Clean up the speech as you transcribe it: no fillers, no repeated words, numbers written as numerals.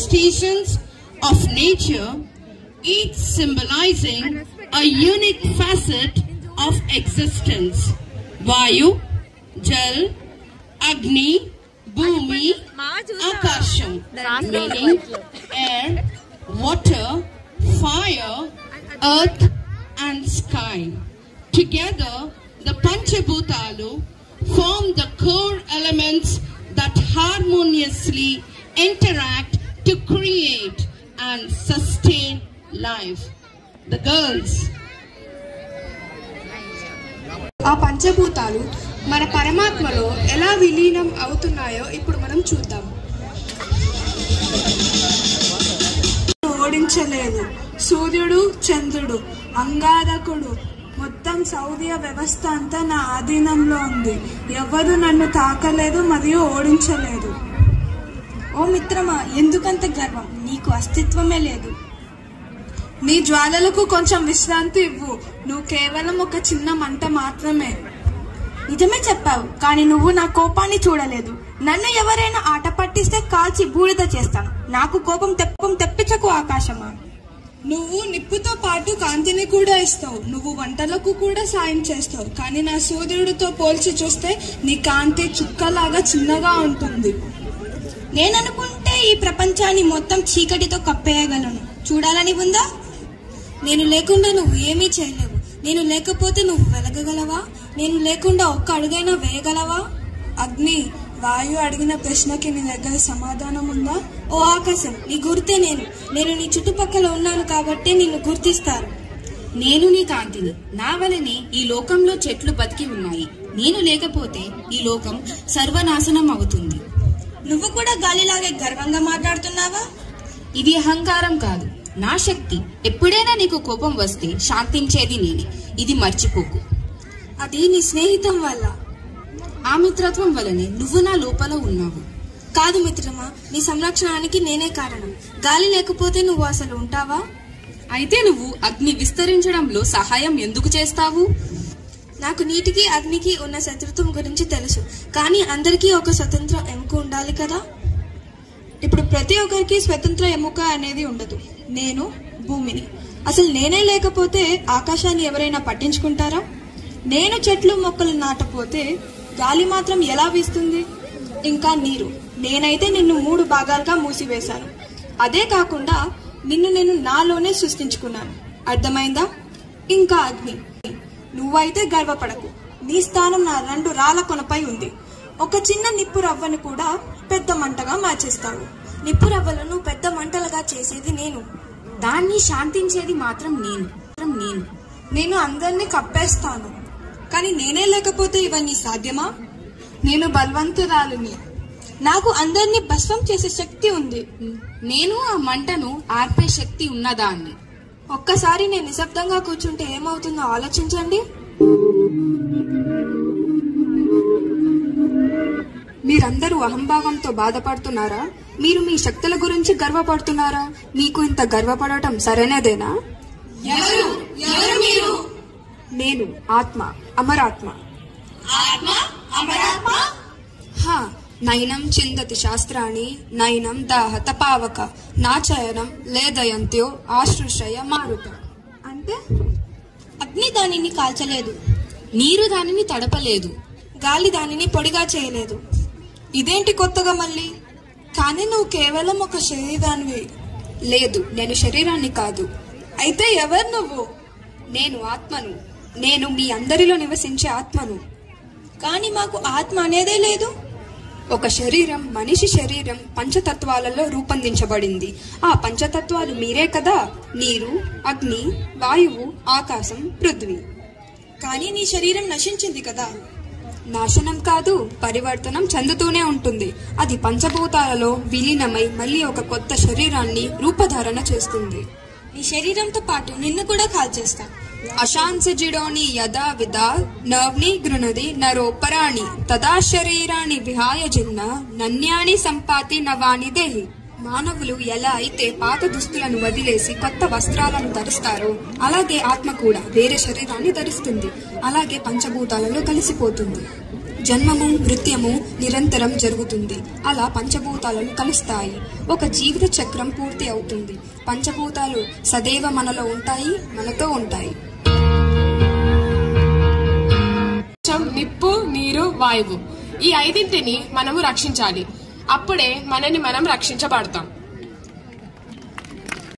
manifestations of nature, each symbolizing a unique facet of existence. Vayu, Jal, Agni, Bhumi, Akasham, meaning air, water, fire, earth and sky. Together, the Panchabhutalu form the core elements that harmoniously interact to create and sustain life. The girls. ఆ పంచభూతాలు మన పరమాత్మలో ఎలా విలీనం అవుతున్నాయో ఇప్పుడు మనం చూద్దాం. ఓడించలేదు. సూర్యుడు, చంద్రుడు, అంగారకుడు, మొత్తం సౌర్య వ్యవస్థ అంతా నా ఆధీనంలో ఉంది. ఎవరు నన్ను తాకలేదు మరియు ఓడించలేదు. ఓ మిత్రమా, ఎందుకంత గర్వం? నీకు అస్తిత్వమే లేదు. నీ జ్వాలలకు కొంచెం విశ్రాంతి ఇవ్వు. నువ్వు కేవలం ఒక చిన్న మంట మాత్రమే. నిజమే చెప్పావు, కానీ నువ్వు నా కోపాన్ని చూడలేదు. నన్ను ఎవరైనా ఆట పట్టిస్తే కాల్చి బూడిద చేస్తాను. నాకు కోపం తెప్పించకు ఆకాశమా. నువ్వు నిప్పుతో పాటు కాంతిని కూడా ఇస్తావు. నువ్వు వంటలకు కూడా సాయం చేస్తావు. కానీ నా సూర్యుడితో పోల్చి చూస్తే నీ కాంతి చుక్కలాగా చిన్నగా ఉంటుంది. నేననుకుంటే ఈ ప్రపంచాన్ని మొత్తం చీకటితో కప్పేయగలను. చూడాలని ఉందా? నేను లేకుండా నువ్వు ఏమీ చేయలేవు. నేను లేకపోతే నువ్వు వెలగగలవా? నేను లేకుండా ఒక్క అడుగైనా వేయగలవా? అగ్ని, వాయు అడిగిన ప్రశ్నకి నీ దగ్గర సమాధానం ఉందా? ఓ ఆకాశం, నీ గుర్తే నేను. నేను నీ చుట్టుపక్కల ఉన్నాను కాబట్టి నిన్ను గుర్తిస్తారు. నేను నీ కాంతిని. నా వలనే ఈ లోకంలో చెట్లు బతికి ఉన్నాయి. నేను లేకపోతే ఈ లోకం సర్వనాశనం అవుతుంది. నువ్వు కూడా గాలిలాగే గర్వంగా మాట్లాడుతున్నావా? ఇది అహంకారం కాదు, నా శక్తి. ఎప్పుడైనా నీకు కోపం వస్తే శాంతించేది నేనే. ఇది మర్చిపోకు. అది నీ స్నేహితం వల్ల. ఆ మిత్రత్వం వల్లనే నువ్వు నా లోపల ఉన్నావు. కాదు మిత్రమా, నీ సంరక్షణానికి నేనే కారణం. గాలి లేకపోతే నువ్వు అసలు ఉంటావా? అయితే నువ్వు అగ్ని విస్తరించడంలో సహాయం ఎందుకు చేస్తావు? నాకు నీటికి అగ్నికి ఉన్న శత్రుత్వం గురించి తెలుసు. కానీ అందరికీ ఒక స్వతంత్ర ఎముక ఉండాలి కదా. ఇప్పుడు ప్రతి ఒక్కరికి స్వతంత్ర ఎముక అనేది ఉండదు. నేను భూమిని. అసలు నేనే లేకపోతే ఆకాశాన్ని ఎవరైనా పట్టించుకుంటారా? నేను చెట్లు మొక్కలు నాటపోతే గాలి మాత్రం ఎలా వీస్తుంది? ఇంకా నీరు. నేనైతే నిన్ను 3 భాగాలుగా మూసివేశాను. అదే కాకుండా నిన్ను నేను నాలోనే సృష్టించుకున్నాను. అర్థమైందా? ఇంకా అగ్ని. నువ్వైతే గర్వపడకు. నీ స్థానం నా 2 రాళ్ల కొనపై ఉంది. ఒక చిన్న నిప్పు రవ్వను కూడా పెద్ద మంటగా మార్చేస్తావు. నిప్పు రవ్వలను పెద్ద మంటలుగా చేసేది నేను. దాన్ని శాంతించేది మాత్రం నేను. నేను అందరినీ కప్పేస్తాను. కానీ నేనే లేకపోతే ఇవన్నీ సాధ్యమా? నేను బలవంతురాలిని. నాకు అందరినీ భస్మం చేసే శక్తి ఉంది. నేను ఆ మంటను ఆర్పే శక్తి ఉన్నదాన్ని. ఒక్కసారి నేను నిశ్శబ్దంగా కూర్చుంటే ఏమవుతుందో ఆలోచించండి. మీరందరూ అహంభావంతో బాధపడుతున్నారా? మీరు మీ శక్తుల గురించి గర్వపడుతున్నారా? మీకు ఇంత గర్వపడటం సరైనదేనా? నేను ఆత్మ, అమరాత్మ. నైనం చిందతి శాస్త్రాన్ని నైనం దాహత పావక నాచయనం లేదయంత్యో ఆశ్రుషయ మారుత. అంటే అగ్ని దానిని కాల్చలేదు, నీరు దానిని తడపలేదు, గాలి దానిని పొడిగా చేయలేదు. ఇదేంటి కొత్తగా మళ్ళీ? కానీ నువ్వు కేవలం ఒక శరీరానివి. లేదు, నేను శరీరాన్ని కాదు. అయితే ఎవరు నువ్వు? నేను ఆత్మను. నేను మీ అందరిలో నివసించే ఆత్మను. కానీ మాకు ఆత్మ అనేదే లేదు. ఒక శరీరం, మనిషి శరీరం పంచతత్వాలలో రూపొందించబడింది. ఆ పంచతత్వాలు మీరే కదా. నీరు, అగ్ని, వాయువు, ఆకాశం, పృథ్వీ. కానీ నీ శరీరం నశించింది కదా. నాశనం కాదు, పరివర్తనం చెందుతూనే ఉంటుంది. అది పంచభూతాలలో విలీనమై మళ్ళీ ఒక కొత్త శరీరాన్ని రూపధారణ చేస్తుంది. నీ శరీరంతో పాటు నిన్ను కూడా కాల్చేస్తా. అశాంసజిడోని యదా విదా నవ్ని గృణది నరోపరాణి తదా శరీరాన్ని విహాయ జిన్న నన్యాని సంపాతి నవాని దేహి. మానవులు ఎలా అయితే పాత దుస్తులను వదిలేసి కొత్త వస్త్రాలను ధరిస్తారో అలాగే ఆత్మ కూడా వేరే శరీరాన్ని ధరిస్తుంది. అలాగే పంచభూతాలలో కలిసిపోతుంది. జన్మము, మృత్యము నిరంతరం జరుగుతుంది. అలా పంచభూతాలను కలుస్తాయి. ఒక జీవిత చక్రం పూర్తి అవుతుంది. పంచభూతాలు సదైవ మనలో ఉంటాయి, మనతో ఉంటాయి. నిప్పు, నీరు, వాయువు, ఈ 5ంటిని మనము రక్షించాలి. అప్పుడే మనని మనం రక్షించబడతాం.